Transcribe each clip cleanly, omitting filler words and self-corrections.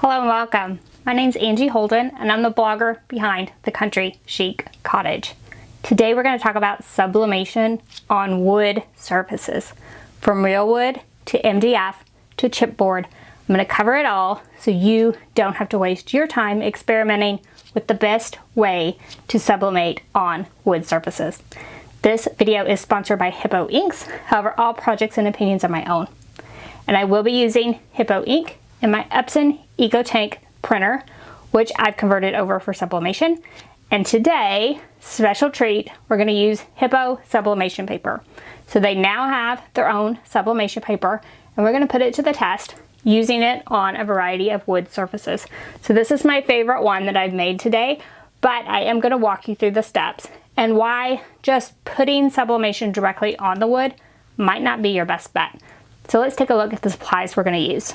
Hello and welcome. My name's Angie Holden and I'm the blogger behind The Country Chic Cottage. Today we're going to talk about sublimation on wood surfaces. From real wood to MDF to chipboard. I'm going to cover it all so you don't have to waste your time experimenting with the best way to sublimate on wood surfaces. This video is sponsored by Hippo Inks. However, all projects and opinions are my own. And I will be using Hippo ink in my Epson EcoTank printer, which I've converted over for sublimation. And today, special treat, we're going to use Hippo sublimation paper. So they now have their own sublimation paper, and we're going to put it to the test using it on a variety of wood surfaces. So this is my favorite one that I've made today, but I am going to walk you through the steps and why just putting sublimation directly on the wood might not be your best bet. So let's take a look at the supplies we're going to use.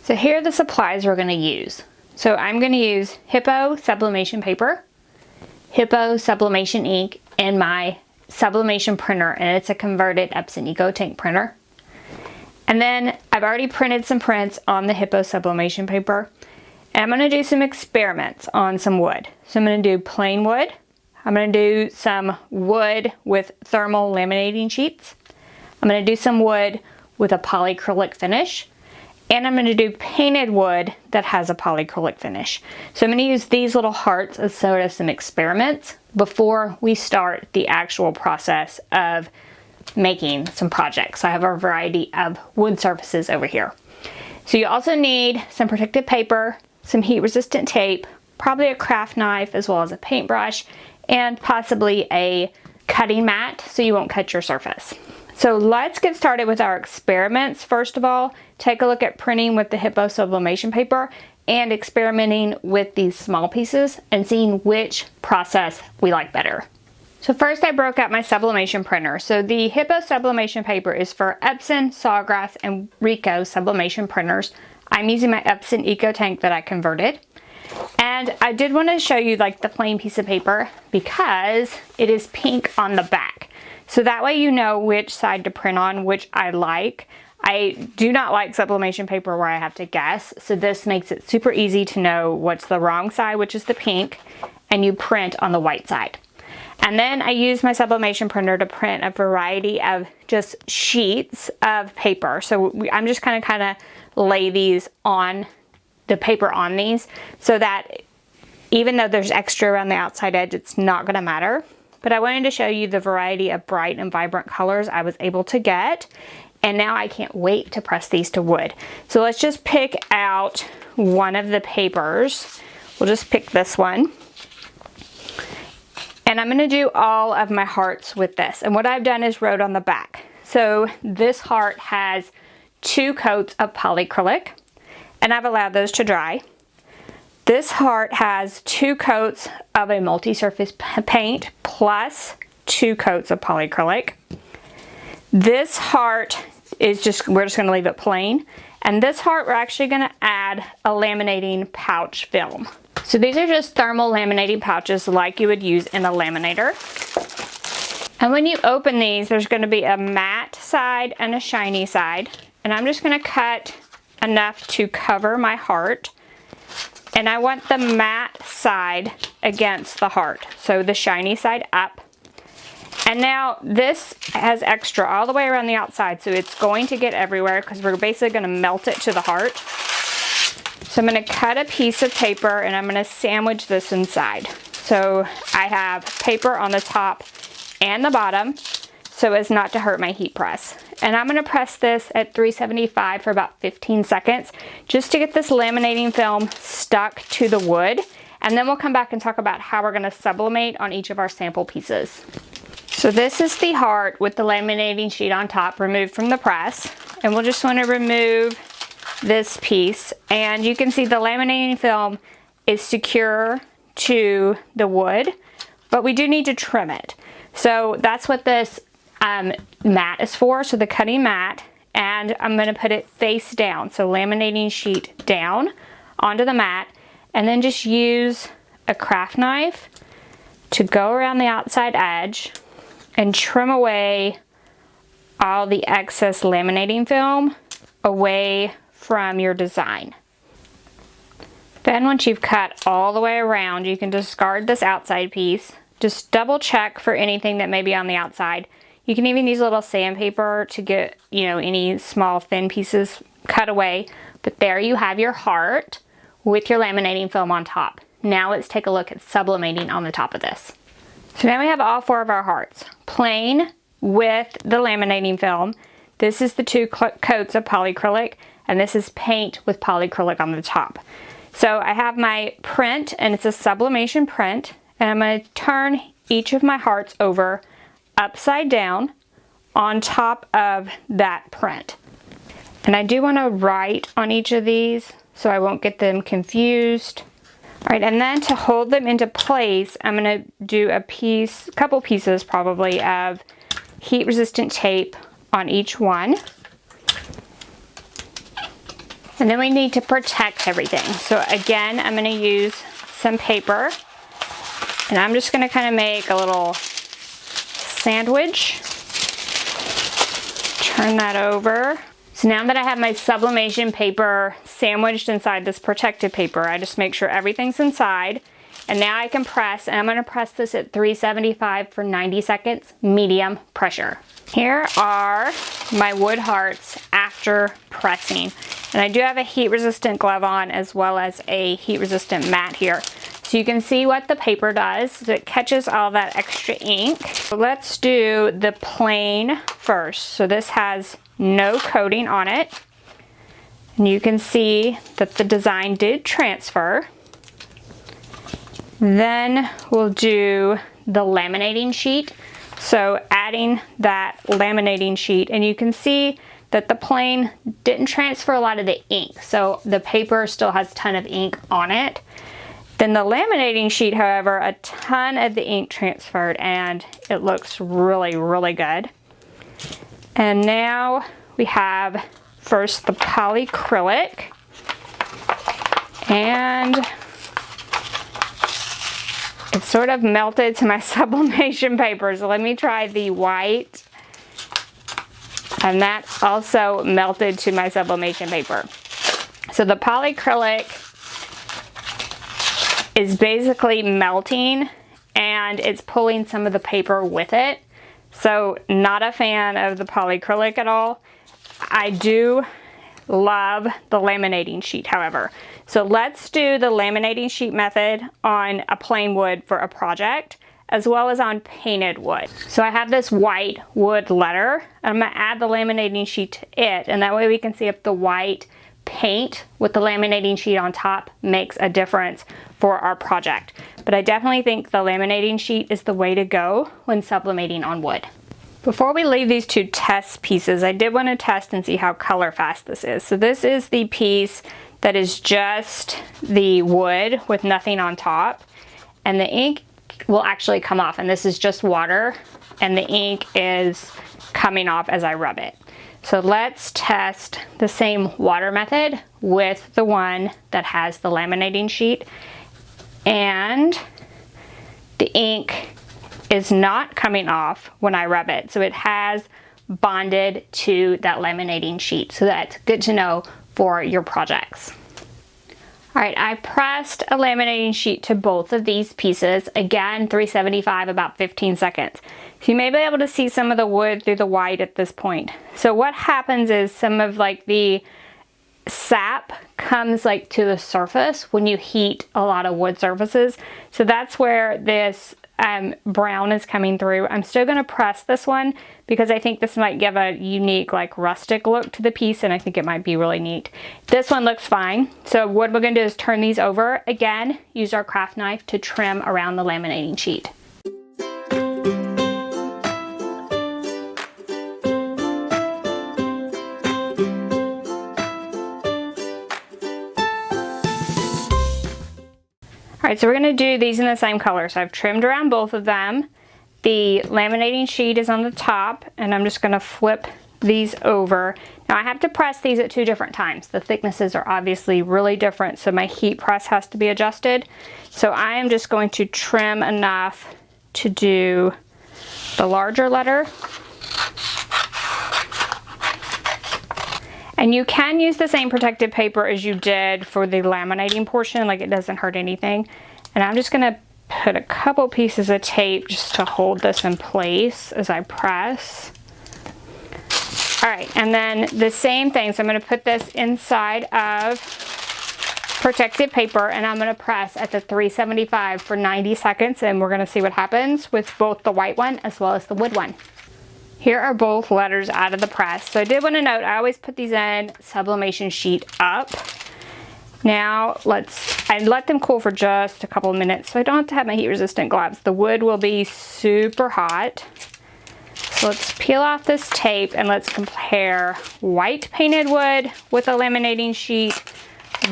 So here are the supplies we're going to use. So I'm going to use Hippo sublimation paper, Hippo sublimation ink, and my sublimation printer, and it's a converted Epson EcoTank printer. And then I've already printed some prints on the Hippo sublimation paper, and I'm going to do some experiments on some wood. So I'm going to do plain wood, I'm going to do some wood with thermal laminating sheets, I'm going to do some wood with a polyacrylic finish, and I'm going to do painted wood that has a polyacrylic finish. So I'm going to use these little hearts as sort of some experiments before we start the actual process of making some projects. I have a variety of wood surfaces over here. So you also need some protective paper, some heat resistant tape, probably a craft knife as well as a paintbrush, and possibly a cutting mat so you won't cut your surface. So let's get started with our experiments. First of all, take a look at printing with the Hippo sublimation paper and experimenting with these small pieces and seeing which process we like better. So first I broke out my sublimation printer. So the Hippo sublimation paper is for Epson, Sawgrass, and Ricoh sublimation printers. I'm using my Epson EcoTank that I converted. And I did want to show you like the plain piece of paper because it is pink on the back. So that way you know which side to print on, which I like. I do not like sublimation paper where I have to guess, so this makes it super easy to know what's the wrong side, which is the pink, and you print on the white side. And then I use my sublimation printer to print a variety of just sheets of paper. So I'm just kind of lay these on the paper on these so that even though there's extra around the outside edge, it's not going to matter. But I wanted to show you the variety of bright and vibrant colors I was able to get. And now I can't wait to press these to wood. So let's just pick out one of the papers. We'll just pick this one. And I'm going to do all of my hearts with this. And what I've done is wrote on the back. So this heart has 2 coats of polyacrylic, and I've allowed those to dry. This heart has 2 coats of a multi-surface paint plus 2 coats of polyacrylic. This heart is we're just going to leave it plain. And this heart we're actually going to add a laminating pouch film. So these are just thermal laminating pouches like you would use in a laminator. And when you open these, there's going to be a matte side and a shiny side. And I'm just going to cut enough to cover my heart. And I want the matte side against the heart, so the shiny side up. And now this has extra all the way around the outside, so it's going to get everywhere because we're basically going to melt it to the heart. So I'm going to cut a piece of paper and I'm going to sandwich this inside. So I have paper on the top and the bottom so as not to hurt my heat press. And I'm going to press this at 375 for about 15 seconds just to get this laminating film stuck to the wood. And then we'll come back and talk about how we're going to sublimate on each of our sample pieces. So this is the heart with the laminating sheet on top removed from the press. And we'll just want to remove this piece. And you can see the laminating film is secure to the wood, but we do need to trim it. So that's what this mat is for, so the cutting mat, and I'm going to put it face down, so laminating sheet down onto the mat, and then just use a craft knife to go around the outside edge and trim away all the excess laminating film away from your design. Then once you've cut all the way around, you can discard this outside piece. Just double check for anything that may be on the outside. You can even use a little sandpaper to get, any small thin pieces cut away. But there you have your heart with your laminating film on top. Now let's take a look at sublimating on the top of this. So now we have all 4 of our hearts. Plain with the laminating film. This is the 2 coats of polyacrylic, and this is paint with polyacrylic on the top. So I have my print, and it's a sublimation print, and I'm going to turn each of my hearts over upside down on top of that print. And I do want to write on each of these so I won't get them confused. All right, and then to hold them into place, I'm going to do a couple pieces probably of heat resistant tape on each one. And then we need to protect everything. So again, I'm going to use some paper, and I'm just going to kind of make a little sandwich. Turn that over. So now that I have my sublimation paper sandwiched inside this protective paper, I just make sure everything's inside. And now I can press, and I'm going to press this at 375 for 90 seconds, medium pressure. Here are my wood hearts after pressing. And I do have a heat resistant glove on as well as a heat resistant mat here. So you can see what the paper does. So it catches all that extra ink. So let's do the plain first. So this has no coating on it. And you can see that the design did transfer. Then we'll do the laminating sheet. So adding that laminating sheet, and you can see that the plain didn't transfer a lot of the ink. So the paper still has a ton of ink on it. Then the laminating sheet, however, a ton of the ink transferred, and it looks really, really good. And now we have first the polyacrylic, and it's sort of melted to my sublimation paper. So let me try the white, and that also melted to my sublimation paper. So the polyacrylic is basically melting, and it's pulling some of the paper with it. So not a fan of the polyacrylic at all. I do love the laminating sheet, however. So let's do the laminating sheet method on a plain wood for a project, as well as on painted wood. So I have this white wood letter, and I'm gonna add the laminating sheet to it, and that way we can see if the white paint with the laminating sheet on top makes a difference for our project. But I definitely think the laminating sheet is the way to go when sublimating on wood. Before we leave these 2 test pieces, I did want to test and see how color fast this is. So this is the piece that is just the wood with nothing on top, and the ink will actually come off, and this is just water, and the ink is coming off as I rub it. So let's test the same water method with the one that has the laminating sheet, and the ink is not coming off when I rub it. So it has bonded to that laminating sheet. So that's good to know for your projects. All right, I pressed a laminating sheet to both of these pieces. Again, 375, about 15 seconds. So you may be able to see some of the wood through the white at this point. So what happens is some of like the sap comes like to the surface when you heat a lot of wood surfaces. So that's where this brown is coming through. I'm still going to press this one because I think this might give a unique like rustic look to the piece, and I think it might be really neat. This one looks fine. So what we're going to do is turn these over. Again, use our craft knife to trim around the laminating sheet. All right, so we're going to do these in the same color. So I've trimmed around both of them. The laminating sheet is on the top, and I'm just going to flip these over. Now I have to press these at 2 different times. The thicknesses are obviously really different, so my heat press has to be adjusted. So I am just going to trim enough to do the larger letter. And you can use the same protective paper as you did for the laminating portion, like it doesn't hurt anything. And I'm just gonna put a couple pieces of tape just to hold this in place as I press. All right, and then the same thing, so I'm gonna put this inside of protective paper and I'm gonna press at the 375 for 90 seconds and we're gonna see what happens with both the white one as well as the wood one. Here are both letters out of the press. So I did want to note, I always put these in sublimation sheet up. Now I let them cool for just a couple of minutes so I don't have to have my heat resistant gloves. The wood will be super hot. So let's peel off this tape and let's compare white painted wood with a laminating sheet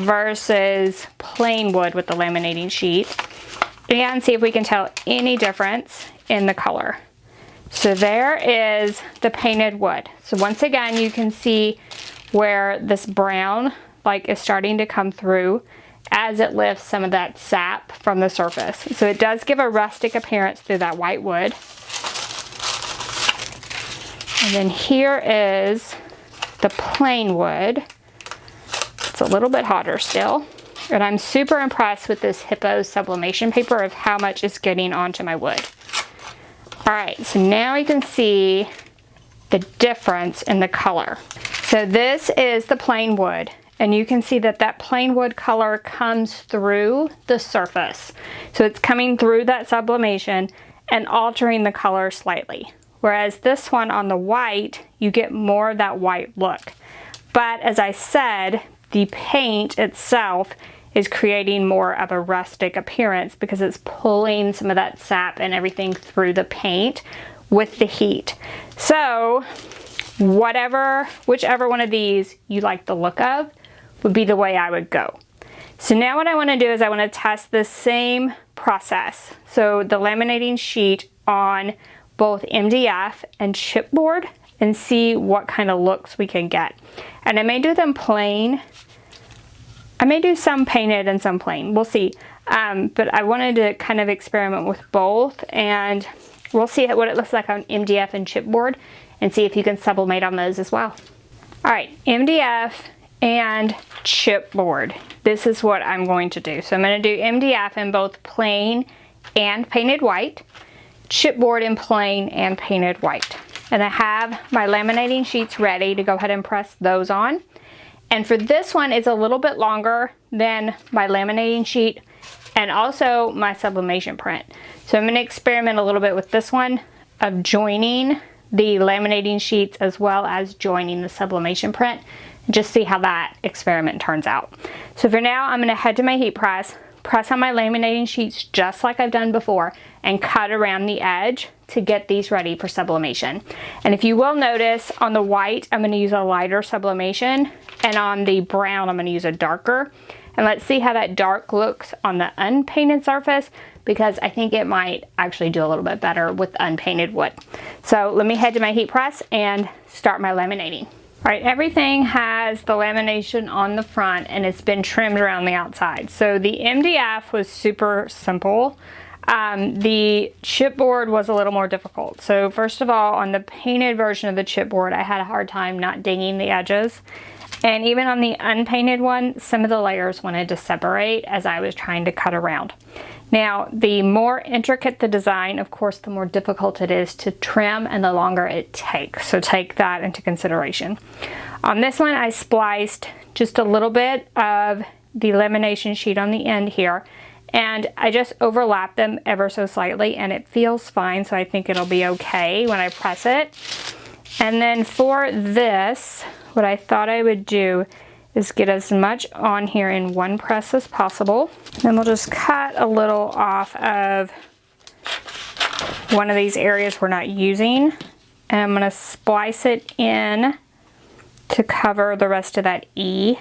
versus plain wood with the laminating sheet and see if we can tell any difference in the color. So there is the painted wood. So once again, you can see where this brown is starting to come through as it lifts some of that sap from the surface. So it does give a rustic appearance through that white wood. And then here is the plain wood. It's a little bit hotter still. And I'm super impressed with this Hippo sublimation paper of how much is getting onto my wood. All right, so now you can see the difference in the color. So this is the plain wood, and you can see that that plain wood color comes through the surface. So it's coming through that sublimation and altering the color slightly. Whereas this one on the white, you get more of that white look. But as I said, the paint itself is creating more of a rustic appearance because it's pulling some of that sap and everything through the paint with the heat. So whichever one of these you like the look of would be the way I would go. So now what I want to do is I want to test the same process. So the laminating sheet on both MDF and chipboard and see what kind of looks we can get. And I may do them plain. I may do some painted and some plain, we'll see. But I wanted to kind of experiment with both and we'll see what it looks like on MDF and chipboard and see if you can sublimate on those as well. All right, MDF and chipboard. This is what I'm going to do. So I'm going to do MDF in both plain and painted white, chipboard in plain and painted white. And I have my laminating sheets ready to go ahead and press those on. And for this one, it's a little bit longer than my laminating sheet and also my sublimation print. So I'm going to experiment a little bit with this one of joining the laminating sheets as well as joining the sublimation print and just see how that experiment turns out. So for now, I'm going to head to my heat press on my laminating sheets just like I've done before and cut around the edge to get these ready for sublimation. And if you will notice, on the white, I'm going to use a lighter sublimation, and on the brown, I'm going to use a darker. And let's see how that dark looks on the unpainted surface, because I think it might actually do a little bit better with unpainted wood. So let me head to my heat press and start my laminating. All right, everything has the lamination on the front and it's been trimmed around the outside. So the MDF was super simple. The chipboard was a little more difficult. So first of all, on the painted version of the chipboard, I had a hard time not dinging the edges. And even on the unpainted one, some of the layers wanted to separate as I was trying to cut around. Now, the more intricate the design, of course, the more difficult it is to trim and the longer it takes. So take that into consideration. On this one, I spliced just a little bit of the lamination sheet on the end here, and I just overlapped them ever so slightly, and it feels fine, so I think it'll be okay when I press it. And then for this, what I thought I would do is get as much on here in one press as possible. Then we'll just cut a little off of one of these areas we're not using. And I'm gonna splice it in to cover the rest of that E.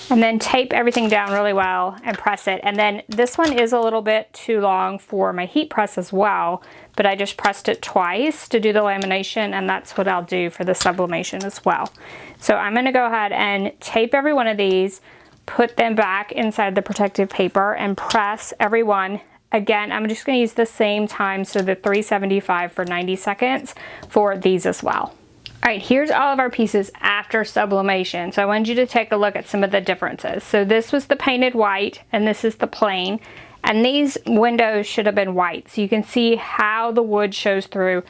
And then tape everything down really well and press it. And then this one is a little bit too long for my heat press as well, but I just pressed it twice to do the lamination, and that's what I'll do for the sublimation as well. So I'm gonna go ahead and tape every one of these, put them back inside the protective paper and press every one. Again, I'm just gonna use the same time, so the 375 for 90 seconds for these as well. All right, here's all of our pieces after sublimation. So I wanted you to take a look at some of the differences. So this was the painted white and this is the plain. And these windows should have been white. So you can see how the wood shows through.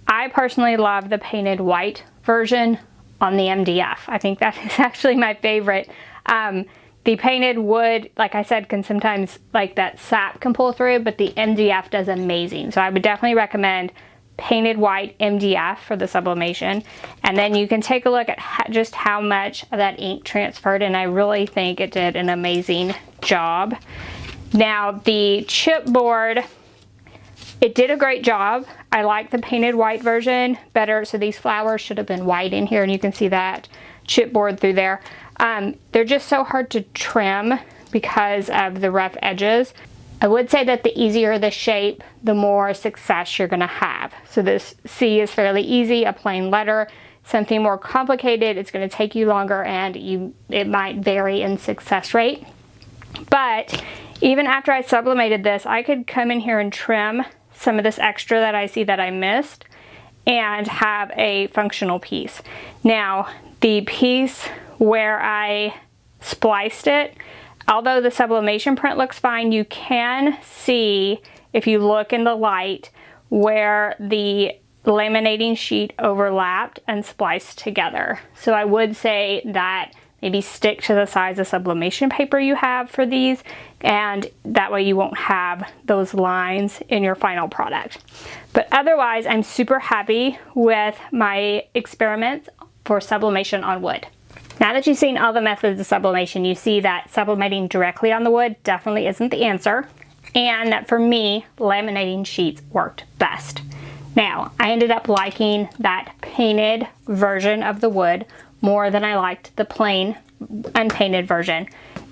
I personally love the painted white version on the MDF. I think that is actually my favorite. The painted wood, like I said, can sometimes, like that sap can pull through, but the MDF does amazing. So I would definitely recommend painted white MDF for the sublimation. And then you can take a look at just how much of that ink transferred, and I really think it did an amazing job. Now the chipboard, it did a great job. I like the painted white version better. So these flowers should have been white in here, and you can see that chipboard through there. They're just so hard to trim because of the rough edges. I would say that the easier the shape, the more success you're going to have. So this C is fairly easy, a plain letter. Something more complicated, it's going to take you longer, and it might vary in success rate. But even after I sublimated this, I could come in here and trim some of this extra that I see that I missed and have a functional piece. Now, the piece where I spliced it, although the sublimation print looks fine, you can see, if you look in the light, where the laminating sheet overlapped and spliced together. So I would say that maybe stick to the size of sublimation paper you have for these, and that way you won't have those lines in your final product. But otherwise, I'm super happy with my experiments for sublimation on wood. Now that you've seen all the methods of sublimation, you see that sublimating directly on the wood definitely isn't the answer, and that for me, laminating sheets worked best. Now, I ended up liking that painted version of the wood more than I liked the plain unpainted version.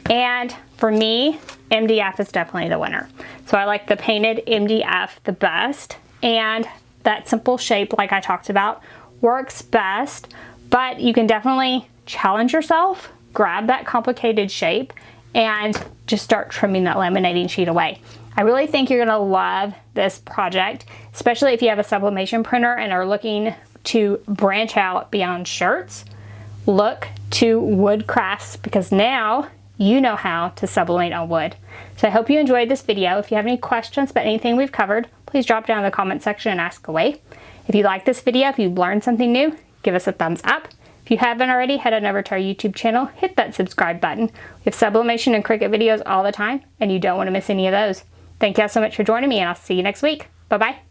And for me, MDF is definitely the winner. So I like the painted MDF the best, and that simple shape, like I talked about, works best, but you can definitely challenge yourself, grab that complicated shape, and just start trimming that laminating sheet away. I really think you're gonna love this project, especially if you have a sublimation printer and are looking to branch out beyond shirts. Look to wood crafts, because now you know how to sublimate on wood. So I hope you enjoyed this video. If you have any questions about anything we've covered, please drop down in the comment section and ask away. If you like this video, if you've learned something new, give us a thumbs up. If you haven't already, head on over to our YouTube channel, hit that subscribe button. We have sublimation and Cricut videos all the time, and you don't want to miss any of those. Thank you all so much for joining me, and I'll see you next week. Bye-bye.